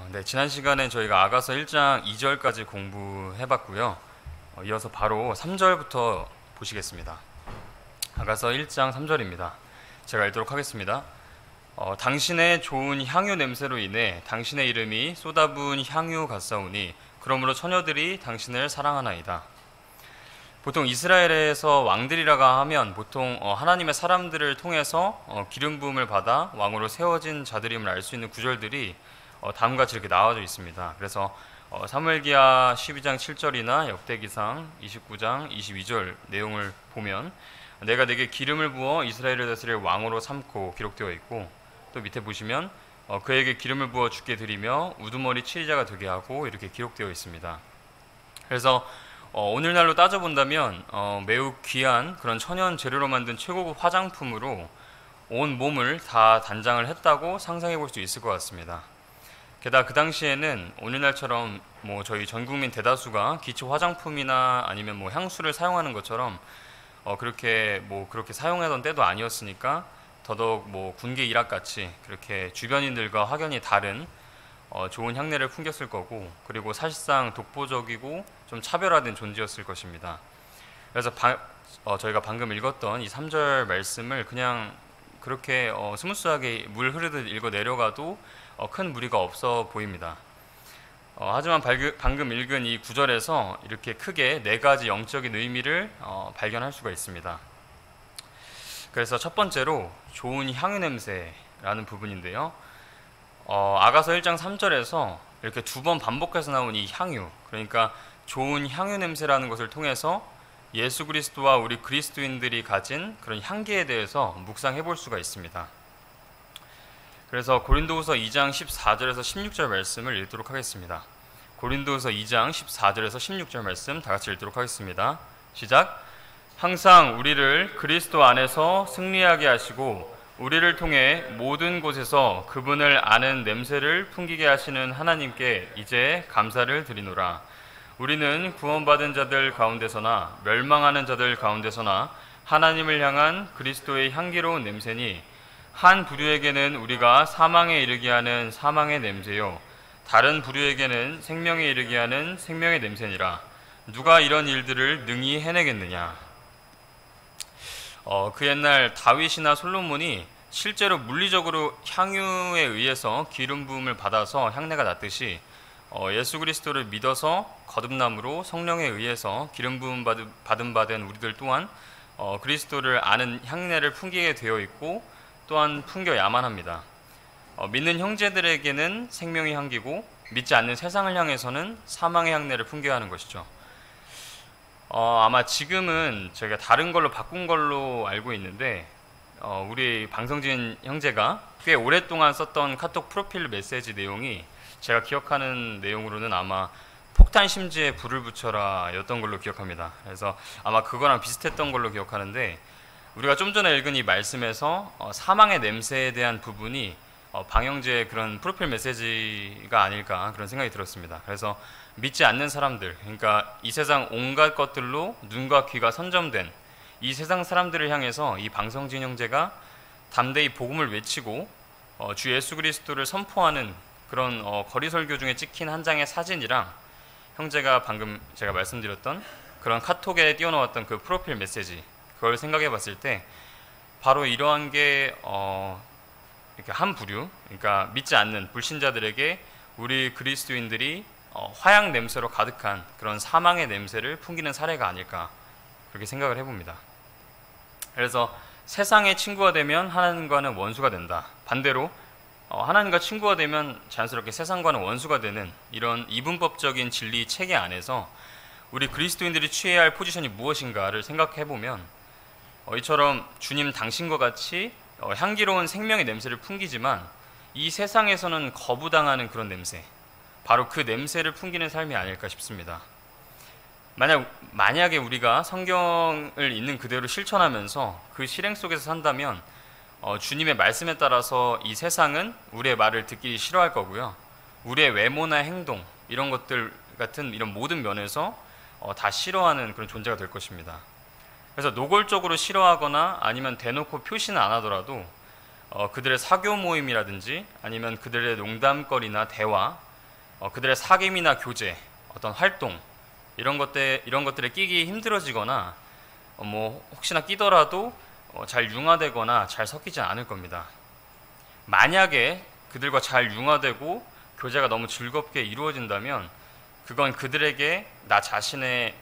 네, 지난 시간에 저희가 아가서 1장 2절까지 공부해봤고요. 이어서 바로 3절부터 보시겠습니다. 아가서 1장 3절입니다. 제가 읽도록 하겠습니다. 당신의 좋은 향유 냄새로 인해 당신의 이름이 쏟아부은 향유 같사오니 그러므로 처녀들이 당신을 사랑하나이다. 보통 이스라엘에서 왕들이라가 하면 보통 하나님의 사람들을 통해서 기름 부음을 받아 왕으로 세워진 자들임을 알 수 있는 구절들이 다음과 같이 이렇게 나와져 있습니다. 그래서 사무엘기하 12장 7절이나 역대기상 29장 22절 내용을 보면 내가 내게 기름을 부어 이스라엘을 다스릴 왕으로 삼고 기록되어 있고, 또 밑에 보시면 그에게 기름을 부어 주께 드리며 우두머리 치리자가 되게 하고 이렇게 기록되어 있습니다. 그래서 오늘날로 따져본다면 매우 귀한 그런 천연 재료로 만든 최고급 화장품으로 온 몸을 다 단장을 했다고 상상해 볼 수 있을 것 같습니다. 게다가 그 당시에는 오늘날처럼 저희 전 국민 대다수가 기초 화장품이나 아니면 향수를 사용하는 것처럼 그렇게 사용하던 때도 아니었으니까 더더욱 군계 일학같이 그렇게 주변인들과 확연히 다른 좋은 향내를 풍겼을 거고, 그리고 사실상 독보적이고 좀 차별화된 존재였을 것입니다. 그래서 저희가 방금 읽었던 이 3절 말씀을 그냥 그렇게 스무스하게 물 흐르듯 읽어 내려가도 큰 무리가 없어 보입니다. 하지만 방금 읽은 이 9절에서 이렇게 크게 네 가지 영적인 의미를 발견할 수가 있습니다. 그래서 첫 번째로 좋은 향유 냄새라는 부분인데요. 아가서 1장 3절에서 이렇게 두 번 반복해서 나온 이 향유, 그러니까 좋은 향유 냄새라는 것을 통해서 예수 그리스도와 우리 그리스도인들이 가진 그런 향기에 대해서 묵상해 볼 수가 있습니다. 그래서 고린도후서 2장 14절에서 16절 말씀을 읽도록 하겠습니다. 고린도후서 2장 14절에서 16절 말씀 다 같이 읽도록 하겠습니다. 시작. 항상 우리를 그리스도 안에서 승리하게 하시고 우리를 통해 모든 곳에서 그분을 아는 냄새를 풍기게 하시는 하나님께 이제 감사를 드리노라. 우리는 구원받은 자들 가운데서나 멸망하는 자들 가운데서나 하나님을 향한 그리스도의 향기로운 냄새니, 한 부류에게는 우리가 사망에 이르게 하는 사망의 냄새요, 다른 부류에게는 생명에 이르게 하는 생명의 냄새니라. 누가 이런 일들을 능히 해내겠느냐. 그 옛날 다윗이나 솔로몬이 실제로 물리적으로 향유에 의해서 기름 부음을 받아서 향내가 났듯이 예수 그리스도를 믿어서 거듭남으로 성령에 의해서 기름 부음 받은 우리들 또한 그리스도를 아는 향내를 풍기게 되어 있고 또한 풍겨야만 합니다. 믿는 형제들에게는 생명의 향기고 믿지 않는 세상을 향해서는 사망의 향내를 풍겨야 하는 것이죠. 아마 지금은 저희가 다른 걸로 바꾼 걸로 알고 있는데, 우리 방성진 형제가 꽤 오랫동안 썼던 카톡 프로필 메시지 내용이 제가 기억하는 내용으로는 아마 폭탄 심지에 불을 붙여라 였던 걸로 기억합니다. 그래서 아마 그거랑 비슷했던 걸로 기억하는데, 우리가 좀 전에 읽은 이 말씀에서 사망의 냄새에 대한 부분이 방형제의 그런 프로필 메시지가 아닐까 그런 생각이 들었습니다. 그래서 믿지 않는 사람들, 그러니까 이 세상 온갖 것들로 눈과 귀가 선점된 이 세상 사람들을 향해서 이 방성진 형제가 담대히 복음을 외치고 주 예수 그리스도를 선포하는 그런 거리 설교 중에 찍힌 한 장의 사진이랑 형제가 방금 제가 말씀드렸던 그런 카톡에 띄워놓았던 그 프로필 메시지, 그걸 생각해 봤을 때 바로 이러한 게 이렇게 한 부류, 그러니까 믿지 않는 불신자들에게 우리 그리스도인들이 화약 냄새로 가득한 그런 사망의 냄새를 풍기는 사례가 아닐까 그렇게 생각을 해봅니다. 그래서 세상의 친구가 되면 하나님과는 원수가 된다. 반대로 하나님과 친구가 되면 자연스럽게 세상과는 원수가 되는 이런 이분법적인 진리 체계 안에서 우리 그리스도인들이 취해야 할 포지션이 무엇인가를 생각해보면 이처럼 주님 당신과 같이 향기로운 생명의 냄새를 풍기지만 이 세상에서는 거부당하는 그런 냄새, 바로 그 냄새를 풍기는 삶이 아닐까 싶습니다. 만약에 우리가 성경을 있는 그대로 실천하면서 그 실행 속에서 산다면 주님의 말씀에 따라서 이 세상은 우리의 말을 듣기 싫어할 거고요, 우리의 외모나 행동 이런 것들 같은 이런 모든 면에서 다 싫어하는 그런 존재가 될 것입니다. 그래서 노골적으로 싫어하거나 아니면 대놓고 표시는 안 하더라도 그들의 사교 모임이라든지 아니면 그들의 농담거리나 대화, 그들의 사귐이나 교제, 어떤 활동 이런 것들에 끼기 힘들어지거나 뭐 혹시나 끼더라도 잘 융화되거나 잘 섞이지 않을 겁니다. 만약에 그들과 잘 융화되고 교제가 너무 즐겁게 이루어진다면 그건 그들에게 나 자신이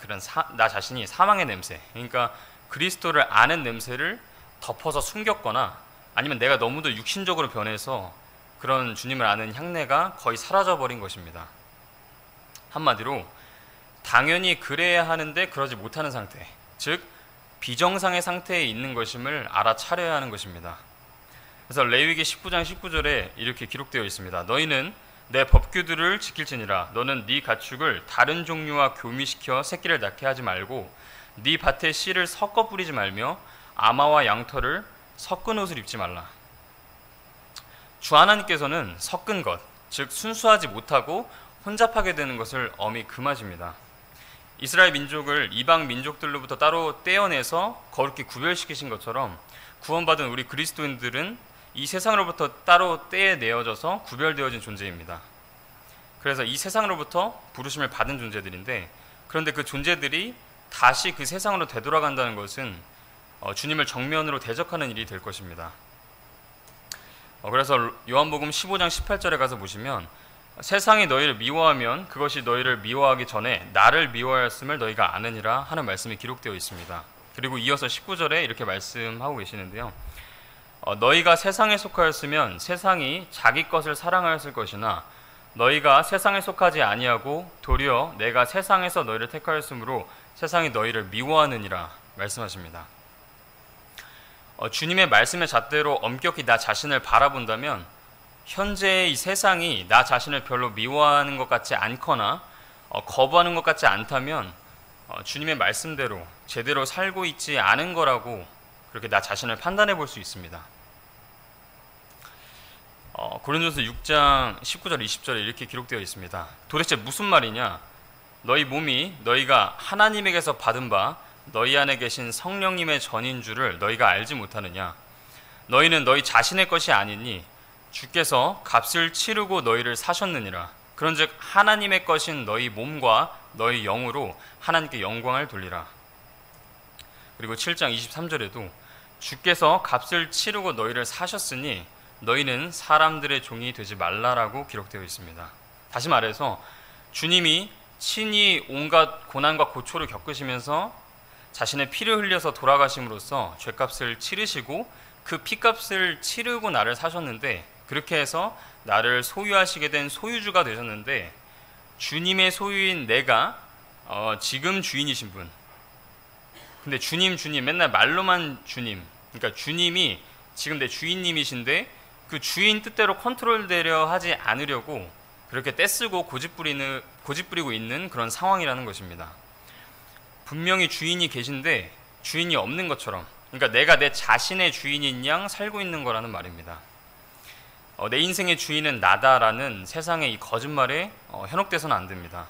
사망의 냄새, 그러니까 그리스도를 아는 냄새를 덮어서 숨겼거나 아니면 내가 너무도 육신적으로 변해서 그런 주님을 아는 향내가 거의 사라져버린 것입니다. 한마디로 당연히 그래야 하는데 그러지 못하는 상태, 즉 비정상의 상태에 있는 것임을 알아차려야 하는 것입니다. 그래서 레위기 19장 19절에 이렇게 기록되어 있습니다. 너희는 내 법규들을 지킬지니라. 너는 네 가축을 다른 종류와 교미시켜 새끼를 낳게 하지 말고 네 밭에 씨를 섞어 뿌리지 말며 아마와 양털을 섞은 옷을 입지 말라. 주 하나님께서는 섞은 것, 즉 순수하지 못하고 혼잡하게 되는 것을 엄히 금하십니다. 이스라엘 민족을 이방 민족들로부터 따로 떼어내서 거룩히 구별시키신 것처럼 구원받은 우리 그리스도인들은 이 세상으로부터 따로 떼내어져서 구별되어진 존재입니다. 그래서 이 세상으로부터 부르심을 받은 존재들인데, 그런데 그 존재들이 다시 그 세상으로 되돌아간다는 것은 주님을 정면으로 대적하는 일이 될 것입니다. 그래서 요한복음 15장 18절에 가서 보시면 세상이 너희를 미워하면 그것이 너희를 미워하기 전에 나를 미워하였음을 너희가 아느니라 하는 말씀이 기록되어 있습니다. 그리고 이어서 19절에 이렇게 말씀하고 계시는데요. 너희가 세상에 속하였으면 세상이 자기 것을 사랑하였을 것이나 너희가 세상에 속하지 아니하고 도리어 내가 세상에서 너희를 택하였으므로 세상이 너희를 미워하느니라 말씀하십니다. 주님의 말씀의 잣대로 엄격히 나 자신을 바라본다면 현재의 이 세상이 나 자신을 별로 미워하는 것 같지 않거나 거부하는 것 같지 않다면 주님의 말씀대로 제대로 살고 있지 않은 거라고 그렇게 나 자신을 판단해 볼 수 있습니다. 고린도서 6장 19절 20절에 이렇게 기록되어 있습니다. 도대체 무슨 말이냐? 너희 몸이 너희가 하나님에게서 받은 바 너희 안에 계신 성령님의 전인 줄을 너희가 알지 못하느냐? 너희는 너희 자신의 것이 아니니 주께서 값을 치르고 너희를 사셨느니라. 그런즉 하나님의 것인 너희 몸과 너희 영으로 하나님께 영광을 돌리라. 그리고 7장 23절에도 주께서 값을 치르고 너희를 사셨으니 너희는 사람들의 종이 되지 말라라고 기록되어 있습니다. 다시 말해서 주님이 친히 온갖 고난과 고초를 겪으시면서 자신의 피를 흘려서 돌아가심으로써 죄값을 치르시고 그 피값을 치르고 나를 사셨는데, 그렇게 해서 나를 소유하시게 된 소유주가 되셨는데, 주님의 소유인 내가 지금 주인이신 분, 근데 주님 맨날 말로만 주님, 그러니까 주님이 지금 내 주인님이신데 그 주인 뜻대로 컨트롤되려 하지 않으려고 그렇게 떼쓰고 고집부리고 있는 그런 상황이라는 것입니다. 분명히 주인이 계신데 주인이 없는 것처럼, 그러니까 내가 내 자신의 주인인 양 살고 있는 거라는 말입니다. 내 인생의 주인은 나다라는 세상의 이 거짓말에 현혹돼서는 안 됩니다.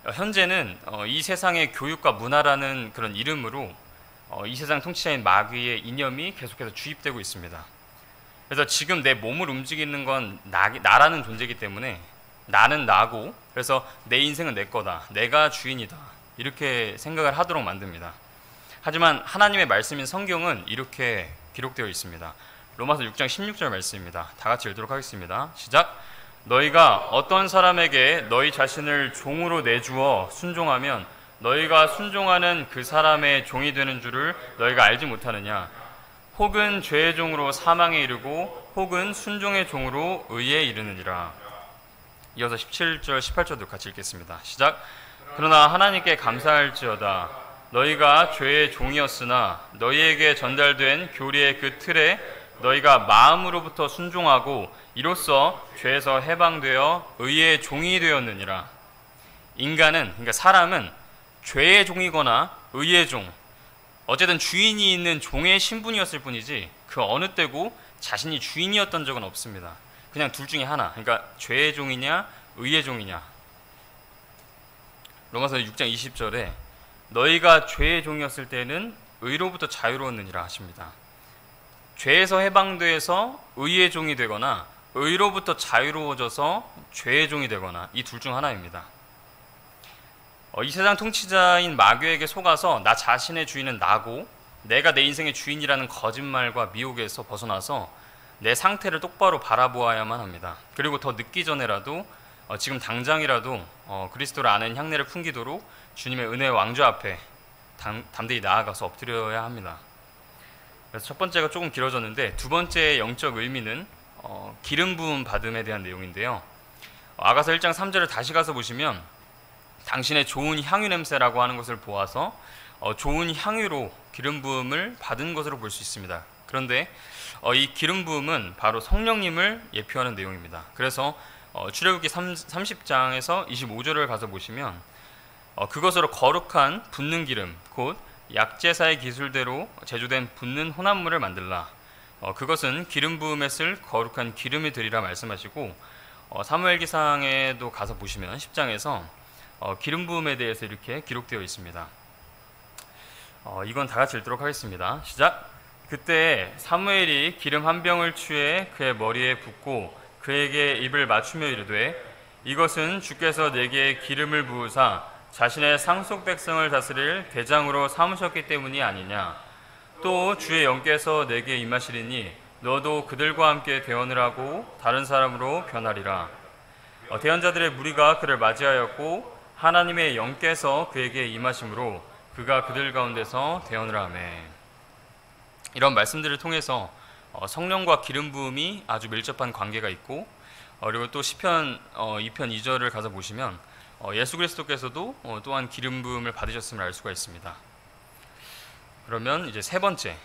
현재는 이 세상의 교육과 문화라는 그런 이름으로 이 세상 통치자인 마귀의 이념이 계속해서 주입되고 있습니다. 그래서 지금 내 몸을 움직이는 건 나라는 존재이기 때문에 나는 나고, 그래서 내 인생은 내 거다, 내가 주인이다, 이렇게 생각을 하도록 만듭니다. 하지만 하나님의 말씀인 성경은 이렇게 기록되어 있습니다. 로마서 6장 16절 말씀입니다. 다 같이 읽도록 하겠습니다. 시작. 너희가 어떤 사람에게 너희 자신을 종으로 내주어 순종하면 너희가 순종하는 그 사람의 종이 되는 줄을 너희가 알지 못하느냐? 혹은 죄의 종으로 사망에 이르고 혹은 순종의 종으로 의에 이르느니라. 이어서 17절 18절도 같이 읽겠습니다. 시작. 그러나 하나님께 감사할지어다. 너희가 죄의 종이었으나 너희에게 전달된 교리의 그 틀에 너희가 마음으로부터 순종하고 이로써 죄에서 해방되어 의의 종이 되었느니라. 인간은, 그러니까 사람은 죄의 종이거나 의의 종, 어쨌든 주인이 있는 종의 신분이었을 뿐이지 그 어느 때고 자신이 주인이었던 적은 없습니다. 그냥 둘 중에 하나, 그러니까 죄의 종이냐 의의 종이냐. 로마서 6장 20절에 너희가 죄의 종이었을 때는 의로부터 자유로웠느니라 하십니다. 죄에서 해방돼서 의의 종이 되거나 의로부터 자유로워져서 죄의 종이 되거나 이 둘 중 하나입니다. 이 세상 통치자인 마귀에게 속아서 나 자신의 주인은 나고 내가 내 인생의 주인이라는 거짓말과 미혹에서 벗어나서 내 상태를 똑바로 바라보아야만 합니다. 그리고 더 늦기 전에라도 지금 당장이라도 그리스도를 아는 향내를 풍기도록 주님의 은혜의 왕좌 앞에 담대히 나아가서 엎드려야 합니다. 그래서 첫 번째가 조금 길어졌는데 두 번째의 영적 의미는 기름 부음 받음에 대한 내용인데요. 아가서 1장 3절을 다시 가서 보시면 당신의 좋은 향유 냄새라고 하는 것을 보아서 좋은 향유로 기름 부음을 받은 것으로 볼 수 있습니다. 그런데 이 기름 부음은 바로 성령님을 예표하는 내용입니다. 그래서 출애굽기 30장에서 25절을 가서 보시면 그것으로 거룩한 붓는 기름 곧 약제사의 기술대로 제조된 붓는 혼합물을 만들라. 그것은 기름 부음에 쓸 거룩한 기름이 되리라 말씀하시고 사무엘기상에도 가서 보시면 10장에서 기름 부음에 대해서 이렇게 기록되어 있습니다. 이건 다 같이 읽도록 하겠습니다. 시작! 그때 사무엘이 기름 한 병을 취해 그의 머리에 붓고 그에게 입을 맞추며 이르되 이것은 주께서 내게 기름을 부으사 자신의 상속 백성을 다스릴 대장으로 삼으셨기 때문이 아니냐. 또 주의 영께서 내게 임하시리니 너도 그들과 함께 대언을 하고 다른 사람으로 변하리라. 대언자들의 무리가 그를 맞이하였고 하나님의 영께서 그에게 임하심으로 그가 그들 가운데서 대언을 하매. 이런 말씀들을 통해서 성령과 기름 부음이 아주 밀접한 관계가 있고 그리고 또 시편 2편 2절을 가서 보시면 예수 그리스도께서도 또한 기름 부음을 받으셨음을 알 수가 있습니다. 그러면 이제 세 번째,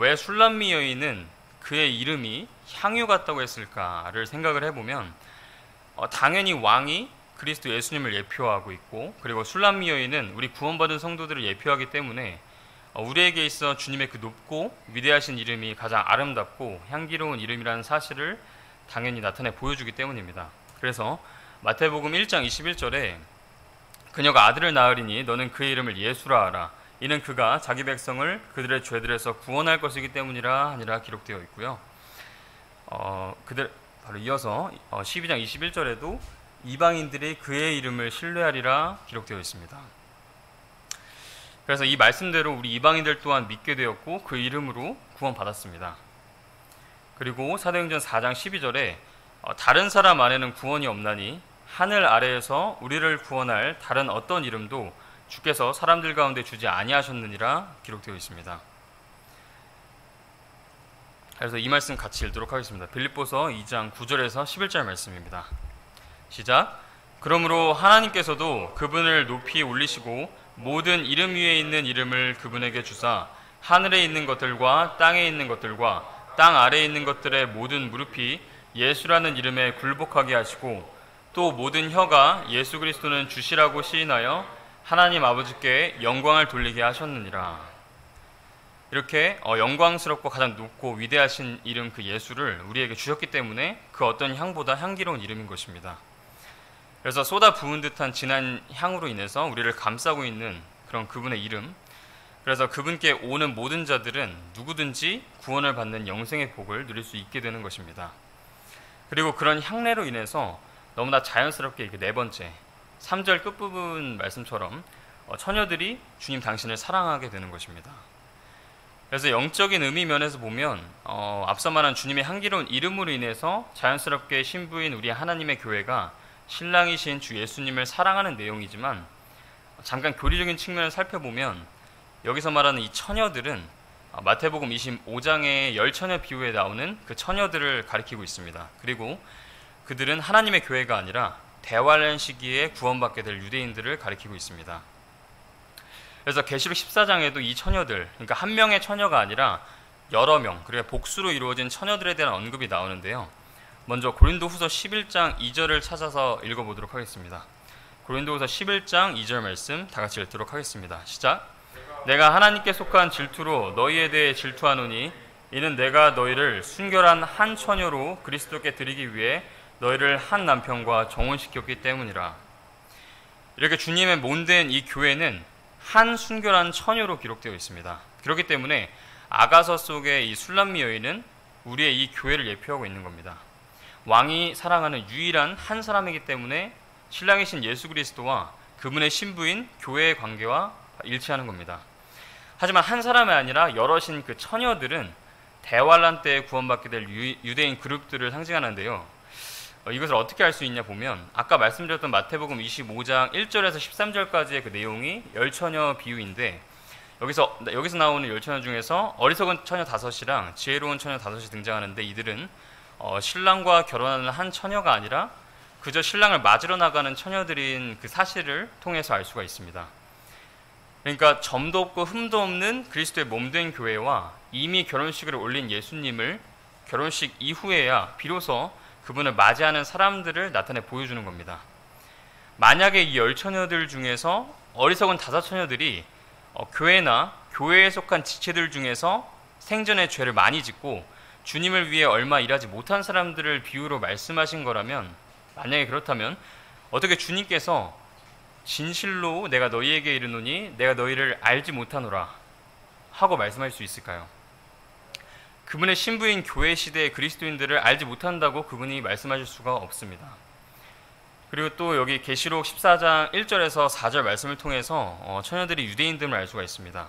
왜 술람미 여인은 그의 이름이 향유 같다고 했을까를 생각을 해보면 당연히 왕이 그리스도 예수님을 예표하고 있고 그리고 술람미 여인은 우리 구원받은 성도들을 예표하기 때문에 우리에게 있어 주님의 그 높고 위대하신 이름이 가장 아름답고 향기로운 이름이라는 사실을 당연히 나타내 보여주기 때문입니다. 그래서 마태복음 1장 21절에 그녀가 아들을 낳으리니 너는 그의 이름을 예수라 하라. 이는 그가 자기 백성을 그들의 죄들에서 구원할 것이기 때문이라 하니라 기록되어 있고요. 바로 이어서 12장 21절에도 이방인들이 그의 이름을 신뢰하리라 기록되어 있습니다. 그래서 이 말씀대로 우리 이방인들 또한 믿게 되었고 그 이름으로 구원받았습니다. 그리고 사도행전 4장 12절에 다른 사람 안에는 구원이 없나니 하늘 아래에서 우리를 구원할 다른 어떤 이름도 주께서 사람들 가운데 주지 아니하셨느니라 기록되어 있습니다. 그래서 이 말씀 같이 읽도록 하겠습니다. 빌립보서 2장 9절에서 11절 말씀입니다. 시작! 그러므로 하나님께서도 그분을 높이 올리시고 모든 이름 위에 있는 이름을 그분에게 주사 하늘에 있는 것들과 땅에 있는 것들과 땅 아래에 있는 것들의 모든 무릎이 예수라는 이름에 굴복하게 하시고 또 모든 혀가 예수 그리스도는 주시라고 시인하여 하나님 아버지께 영광을 돌리게 하셨느니라. 이렇게 영광스럽고 가장 높고 위대하신 이름 그 예수를 우리에게 주셨기 때문에 그 어떤 향보다 향기로운 이름인 것입니다. 그래서 쏟아 부은 듯한 진한 향으로 인해서 우리를 감싸고 있는 그런 그분의 이름, 그래서 그분께 오는 모든 자들은 누구든지 구원을 받는 영생의 복을 누릴 수 있게 되는 것입니다. 그리고 그런 향내로 인해서 너무나 자연스럽게 이렇게 네 번째 3절 끝부분 말씀처럼 처녀들이 주님 당신을 사랑하게 되는 것입니다. 그래서 영적인 의미 면에서 보면 앞서 말한 주님의 향기로운 이름으로 인해서 자연스럽게 신부인 우리 하나님의 교회가 신랑이신 주 예수님을 사랑하는 내용이지만 잠깐 교리적인 측면을 살펴보면 여기서 말하는 이 처녀들은 마태복음 25장의 10처녀 비유에 나오는 그 처녀들을 가리키고 있습니다. 그리고 그들은 하나님의 교회가 아니라 대환란 시기에 구원받게 될 유대인들을 가리키고 있습니다. 그래서 계시록 14장에도 이 처녀들, 그러니까 한 명의 처녀가 아니라 여러 명, 그리고 복수로 이루어진 처녀들에 대한 언급이 나오는데요. 먼저 고린도후서 11장 2절을 찾아서 읽어보도록 하겠습니다. 고린도후서 11장 2절 말씀 다 같이 읽도록 하겠습니다. 시작! 내가 하나님께 속한 질투로 너희에 대해 질투하노니 이는 내가 너희를 순결한 한 처녀로 그리스도께 드리기 위해 너희를 한 남편과 정혼시켰기 때문이라. 이렇게 주님의 몸된 이 교회는 한 순결한 처녀로 기록되어 있습니다. 그렇기 때문에 아가서 속의 이 술람미 여인은 우리의 이 교회를 예표하고 있는 겁니다. 왕이 사랑하는 유일한 한 사람이기 때문에 신랑이신 예수 그리스도와 그분의 신부인 교회의 관계와 일치하는 겁니다. 하지만 한 사람이 아니라 여럿인 그 처녀들은 대환란 때에 구원받게 될 유대인 그룹들을 상징하는데요. 이것을 어떻게 알 수 있냐 보면 아까 말씀드렸던 마태복음 25장 1절에서 13절까지의 그 내용이 열처녀 비유인데 여기서 나오는 열처녀 중에서 어리석은 처녀 5이랑 지혜로운 처녀 5이 등장하는데 이들은 신랑과 결혼하는 한 처녀가 아니라 그저 신랑을 맞으러 나가는 처녀들인 그 사실을 통해서 알 수가 있습니다. 그러니까 점도 없고 흠도 없는 그리스도의 몸된 교회와 이미 결혼식을 올린 예수님을 결혼식 이후에야 비로소 그분을 맞이하는 사람들을 나타내 보여주는 겁니다. 만약에 이 열처녀들 중에서 어리석은 5처녀들이 교회나 교회에 속한 지체들 중에서 생전에 죄를 많이 짓고 주님을 위해 얼마 일하지 못한 사람들을 비유로 말씀하신 거라면, 만약에 그렇다면 어떻게 주님께서 진실로 내가 너희에게 이르노니 내가 너희를 알지 못하노라 하고 말씀할 수 있을까요? 그분의 신부인 교회 시대의 그리스도인들을 알지 못한다고 그분이 말씀하실 수가 없습니다. 그리고 또 여기 계시록 14장 1절에서 4절 말씀을 통해서 처녀들이 유대인됨을 알 수가 있습니다.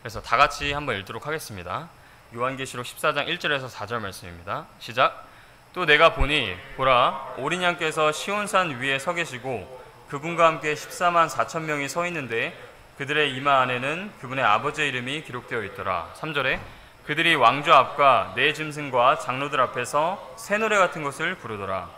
그래서 다 같이 한번 읽도록 하겠습니다. 요한계시록 14장 1절에서 4절 말씀입니다. 시작. 또 내가 보니 보라 어린 양께서 시온산 위에 서 계시고 그분과 함께 14만 4천 명이 서 있는데 그들의 이마 안에는 그분의 아버지의 이름이 기록되어 있더라. 3절에 그들이 왕좌 앞과 네 짐승과 장로들 앞에서 새 노래 같은 것을 부르더라.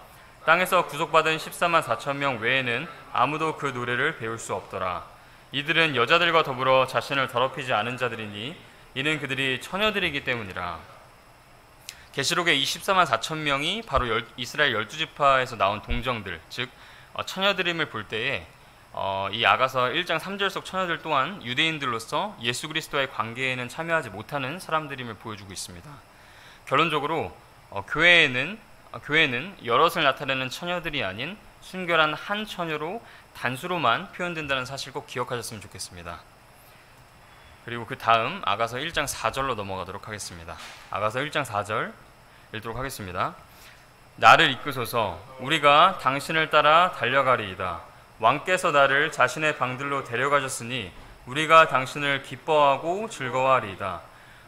땅에서 구속받은 14만 4천 명 외에는 아무도 그 노래를 배울 수 없더라. 이들은 여자들과 더불어 자신을 더럽히지 않은 자들이니 이는 그들이 처녀들이기 때문이라. 계시록의 24만 4천 명이 바로 이스라엘 12지파에서 나온 동정들, 즉 처녀들임을 볼 때에 이 아가서 1장 3절 속 처녀들 또한 유대인들로서 예수 그리스도와의 관계에는 참여하지 못하는 사람들임을 보여주고 있습니다. 결론적으로 교회에는 여럿을 나타내는 처녀들이 아닌 순결한 한 처녀로 단수로만 표현된다는 사실 꼭 기억하셨으면 좋겠습니다. 그리고 그 다음 아가서 1장 4절로 넘어가도록 하겠습니다. 아가서 1장 4절 읽도록 하겠습니다. 나를 이끄소서 우리가 당신을 따라 달려가리이다. 왕께서 나를 자신의 방들로 데려가셨으니 우리가 당신을 기뻐하고 즐거워하리이다.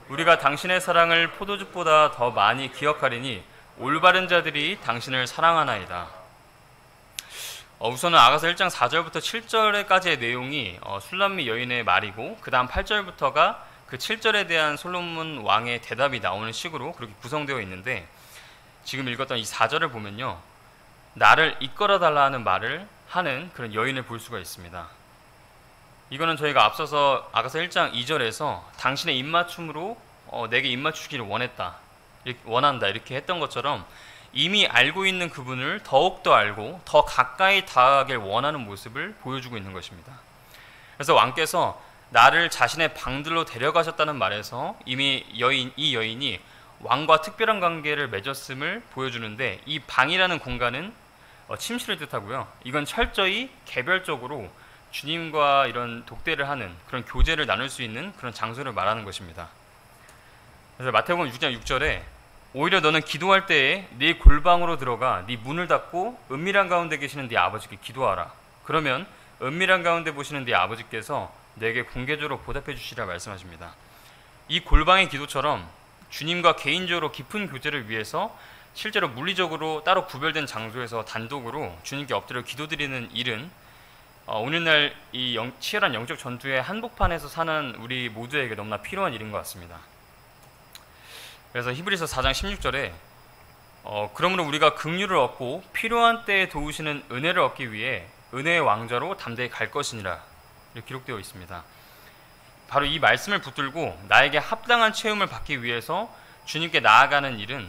우리가 당신의 사랑을 포도즙보다 더 많이 기억하리니 올바른 자들이 당신을 사랑하나이다. 우선은 아가서 1장 4절부터 7절까지의 내용이 술람미 여인의 말이고 그 다음 8절부터가 그 7절에 대한 솔로몬 왕의 대답이 나오는 식으로 그렇게 구성되어 있는데 지금 읽었던 이 4절을 보면요, 나를 이끌어 달라 하는 말을 하는 그런 여인을 볼 수가 있습니다. 이거는 저희가 앞서서 아가서 1장 2절에서 당신의 입맞춤으로 내게 입맞추기를 원한다 이렇게 했던 것처럼 이미 알고 있는 그분을 더욱더 알고 더 가까이 다가가길 원하는 모습을 보여주고 있는 것입니다. 그래서 왕께서 나를 자신의 방들로 데려가셨다는 말에서 이미 이 여인이 왕과 특별한 관계를 맺었음을 보여주는데, 이 방이라는 공간은 침실을 뜻하고요. 이건 철저히 개별적으로 주님과 이런 독대를 하는 그런 교제를 나눌 수 있는 그런 장소를 말하는 것입니다. 그래서 마태복음 6장 6절에 오히려 너는 기도할 때에 네 골방으로 들어가 네 문을 닫고 은밀한 가운데 계시는 네 아버지께 기도하라. 그러면 은밀한 가운데 보시는 네 아버지께서 내게 공개적으로 보답해 주시리라 말씀하십니다. 이 골방의 기도처럼 주님과 개인적으로 깊은 교제를 위해서 실제로 물리적으로 따로 구별된 장소에서 단독으로 주님께 엎드려 기도드리는 일은 오늘날 이 치열한 영적 전투의 한복판에서 사는 우리 모두에게 너무나 필요한 일인 것 같습니다. 그래서 히브리서 4장 16절에 그러므로 우리가 긍휼을 얻고 필요한 때에 도우시는 은혜를 얻기 위해 은혜의 왕좌로 담대히 갈 것이니라 이렇게 기록되어 있습니다. 바로 이 말씀을 붙들고 나에게 합당한 채움을 받기 위해서 주님께 나아가는 일은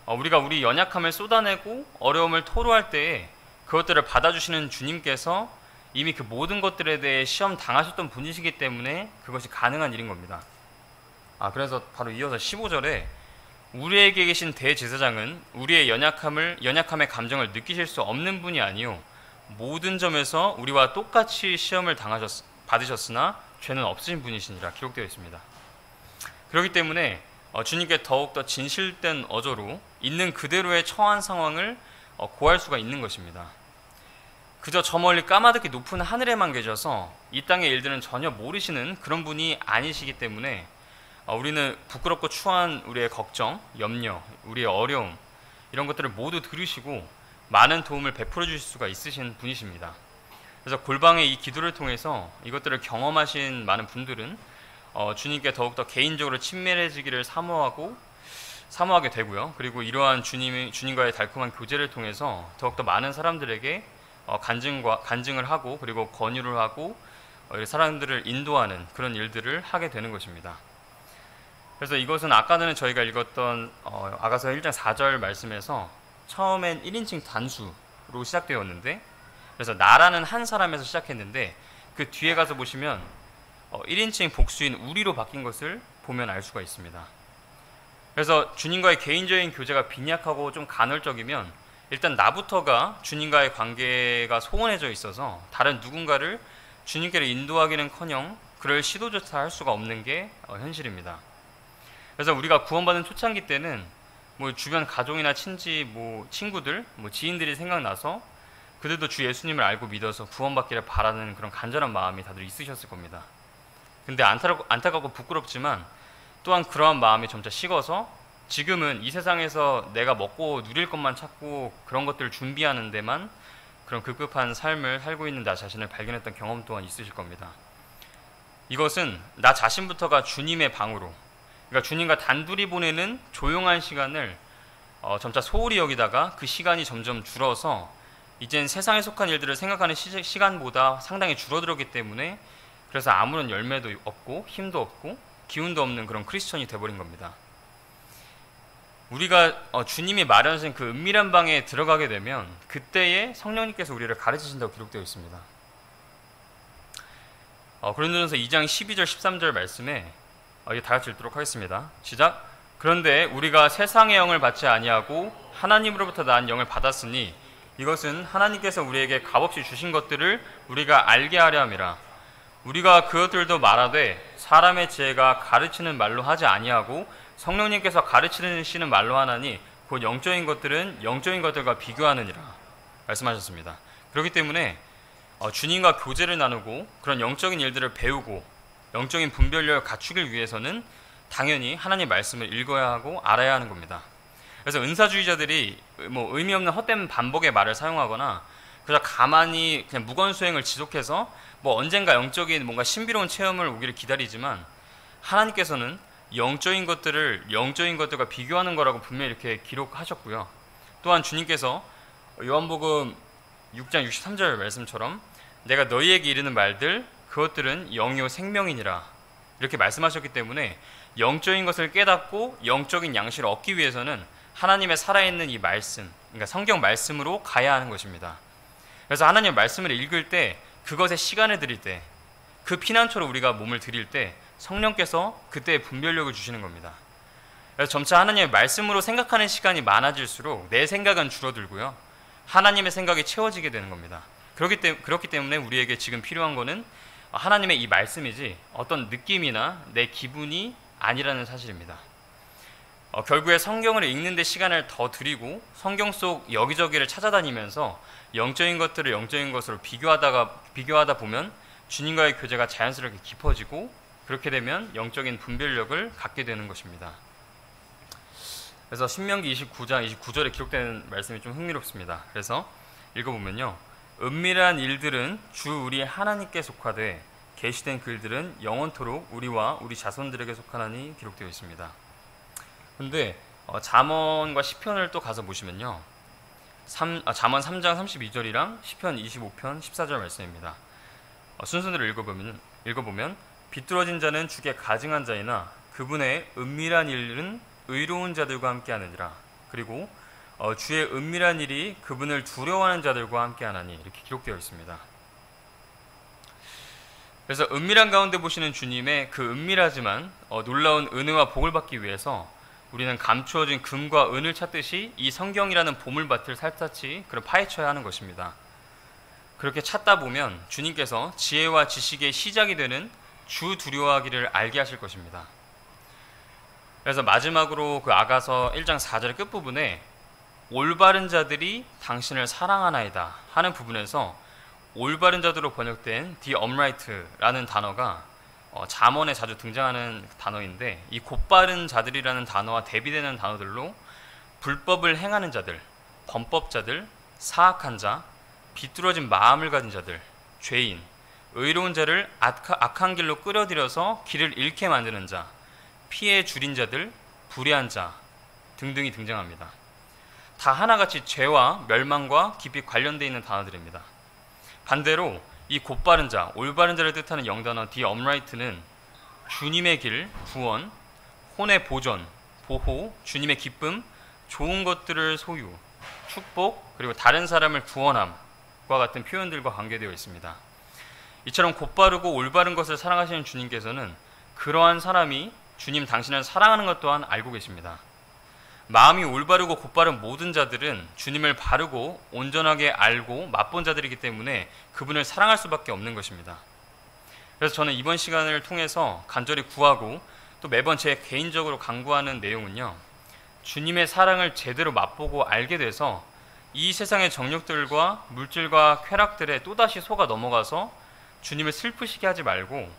우리가 우리 연약함을 쏟아내고 어려움을 토로할 때에 그것들을 받아주시는 주님께서 이미 그 모든 것들에 대해 시험 당하셨던 분이시기 때문에 그것이 가능한 일인 겁니다. 그래서 바로 이어서 15절에 우리에게 계신 대제사장은 우리의 연약함의 감정을 느끼실 수 없는 분이 아니요 모든 점에서 우리와 똑같이 시험을 받으셨으나 죄는 없으신 분이시니라 기록되어 있습니다. 그렇기 때문에 주님께 더욱더 진실된 어조로 있는 그대로의 처한 상황을 고할 수가 있는 것입니다. 그저 저 멀리 까마득히 높은 하늘에만 계셔서 이 땅의 일들은 전혀 모르시는 그런 분이 아니시기 때문에 우리는 부끄럽고 추한 우리의 걱정, 염려, 우리의 어려움 이런 것들을 모두 들으시고 많은 도움을 베풀어 주실 수가 있으신 분이십니다. 그래서 골방의 이 기도를 통해서 이것들을 경험하신 많은 분들은 주님께 더욱더 개인적으로 친밀해지기를 사모하게 되고요. 그리고 이러한 주님과의 달콤한 교제를 통해서 더욱더 많은 사람들에게 간증을 하고 그리고 권유를 하고 사람들을 인도하는 그런 일들을 하게 되는 것입니다. 그래서 이것은 아까 전에 저희가 읽었던 아가서 1장 4절 말씀에서 처음엔 1인칭 단수로 시작되었는데, 그래서 나라는 한 사람에서 시작했는데 그 뒤에 가서 보시면 1인칭 복수인 우리로 바뀐 것을 보면 알 수가 있습니다. 그래서 주님과의 개인적인 교제가 빈약하고 좀 간헐적이면 일단 나부터가 주님과의 관계가 소원해져 있어서 다른 누군가를 주님께로 인도하기는커녕 그럴 시도조차 할 수가 없는 게 현실입니다. 그래서 우리가 구원받은 초창기 때는 주변 가족이나 친구들, 지인들이 생각나서 그들도 주 예수님을 알고 믿어서 구원받기를 바라는 그런 간절한 마음이 다들 있으셨을 겁니다. 근데 안타깝고 부끄럽지만 또한 그러한 마음이 점차 식어서 지금은 이 세상에서 내가 먹고 누릴 것만 찾고 그런 것들을 준비하는 데만 그런 급급한 삶을 살고 있는 나 자신을 발견했던 경험 또한 있으실 겁니다. 이것은 나 자신부터가 주님의 방으로, 그러니까 주님과 단둘이 보내는 조용한 시간을 점차 소홀히 여기다가 그 시간이 점점 줄어서 이젠 세상에 속한 일들을 생각하는 시간보다 상당히 줄어들었기 때문에 그래서 아무런 열매도 없고 힘도 없고 기운도 없는 그런 크리스천이 되어버린 겁니다. 우리가 주님이 마련하신 그 은밀한 방에 들어가게 되면 그때에 성령님께서 우리를 가르치신다고 기록되어 있습니다. 고린도전서 2장 12절 13절 말씀에 이제 다 같이 읽도록 하겠습니다. 시작. 그런데 우리가 세상의 영을 받지 아니하고 하나님으로부터 난 영을 받았으니 이것은 하나님께서 우리에게 값없이 주신 것들을 우리가 알게 하려 함이라. 우리가 그것들도 말하되 사람의 지혜가 가르치는 말로 하지 아니하고 성령님께서 가르치시는 말로 하나니 곧 영적인 것들은 영적인 것들과 비교하느니라 말씀하셨습니다. 그렇기 때문에 주님과 교제를 나누고 그런 영적인 일들을 배우고 영적인 분별력을 갖추기 위해서는 당연히 하나님의 말씀을 읽어야 하고 알아야 하는 겁니다. 그래서 은사주의자들이 의미 없는 헛된 반복의 말을 사용하거나 그냥 가만히 그냥 무건수행을 지속해서 언젠가 영적인 뭔가 신비로운 체험을 오기를 기다리지만 하나님께서는 영적인 것들을 영적인 것들과 비교하는 거라고 분명히 이렇게 기록하셨고요. 또한 주님께서 요한복음 6장 63절 말씀처럼 내가 너희에게 이르는 말들 그것들은 영이요 생명이니라 이렇게 말씀하셨기 때문에 영적인 것을 깨닫고 영적인 양식을 얻기 위해서는 하나님의 살아있는 이 말씀, 그러니까 성경 말씀으로 가야 하는 것입니다. 그래서 하나님의 말씀을 읽을 때 그것에 시간을 드릴 때 그 피난처로 우리가 몸을 드릴 때 성령께서 그때의 분별력을 주시는 겁니다. 그래서 점차 하나님의 말씀으로 생각하는 시간이 많아질수록 내 생각은 줄어들고요. 하나님의 생각이 채워지게 되는 겁니다. 그렇기 때문에 우리에게 지금 필요한 거는 하나님의 이 말씀이지 어떤 느낌이나 내 기분이 아니라는 사실입니다. 결국에 성경을 읽는 데 시간을 더 드리고 성경 속 여기저기를 찾아다니면서 영적인 것들을 영적인 것으로 비교하다 보면 주님과의 교제가 자연스럽게 깊어지고 그렇게 되면 영적인 분별력을 갖게 되는 것입니다. 그래서 신명기 29장 29절에 기록되는 말씀이 좀 흥미롭습니다. 그래서 읽어보면요. 은밀한 일들은 주 우리 하나님께 속하되 계시된 글들은 영원토록 우리와 우리 자손들에게 속하나니 기록되어 있습니다. 근데 잠언과 시편을 또 가서 보시면요. 잠언 3장 32절이랑 시편 25편 14절 말씀입니다. 순서대로 읽어보면 비뚤어진 자는 주께 가증한 자이나 그분의 은밀한 일은 의로운 자들과 함께하느니라. 그리고 주의 은밀한 일이 그분을 두려워하는 자들과 함께하나니 이렇게 기록되어 있습니다. 그래서 은밀한 가운데 보시는 주님의 그 은밀하지만 놀라운 은혜와 복을 받기 위해서 우리는 감추어진 금과 은을 찾듯이 이 성경이라는 보물밭을 살짝씩 파헤쳐야 하는 것입니다. 그렇게 찾다 보면 주님께서 지혜와 지식의 시작이 되는 주 두려워하기를 알게 하실 것입니다. 그래서 마지막으로 그 아가서 1장 4절 끝부분에 올바른 자들이 당신을 사랑하나이다 하는 부분에서 올바른 자들로 번역된 the upright라는 단어가 잠언에 자주 등장하는 단어인데, 이 곧바른 자들이라는 단어와 대비되는 단어들로 불법을 행하는 자들, 범법자들, 사악한 자, 비뚤어진 마음을 가진 자들, 죄인, 의로운 자를 악한 길로 끌어들여서 길을 잃게 만드는 자, 피해 줄인 자들, 불의한 자 등등이 등장합니다. 다 하나같이 죄와 멸망과 깊이 관련되어 있는 단어들입니다. 반대로 이 곧바른 자, 올바른 자를 뜻하는 영단어 the upright는 주님의 길, 구원, 혼의 보전, 보호, 주님의 기쁨, 좋은 것들을 소유, 축복, 그리고 다른 사람을 구원함과 같은 표현들과 관계되어 있습니다. 이처럼 곧바르고 올바른 것을 사랑하시는 주님께서는 그러한 사람이 주님 당신을 사랑하는 것 또한 알고 계십니다. 마음이 올바르고 곧바른 모든 자들은 주님을 바르고 온전하게 알고 맛본 자들이기 때문에 그분을 사랑할 수밖에 없는 것입니다. 그래서 저는 이번 시간을 통해서 간절히 구하고 또 매번 제 개인적으로 간구하는 내용은요, 주님의 사랑을 제대로 맛보고 알게 돼서 이 세상의 정욕들과 물질과 쾌락들에 또다시 속아 넘어가서 주님을 슬프시게 하지 말고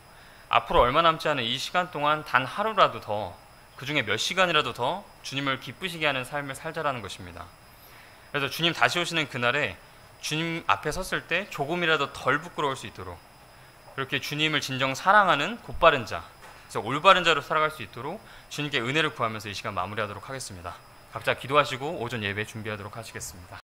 앞으로 얼마 남지 않은 이 시간 동안 단 하루라도 더, 그 중에 몇 시간이라도 더 주님을 기쁘시게 하는 삶을 살자라는 것입니다. 그래서 주님 다시 오시는 그날에 주님 앞에 섰을 때 조금이라도 덜 부끄러울 수 있도록 그렇게 주님을 진정 사랑하는 곧바른 자, 그래서 올바른 자로 살아갈 수 있도록 주님께 은혜를 구하면서 이 시간 마무리하도록 하겠습니다. 각자 기도하시고 오전 예배 준비하도록 하시겠습니다.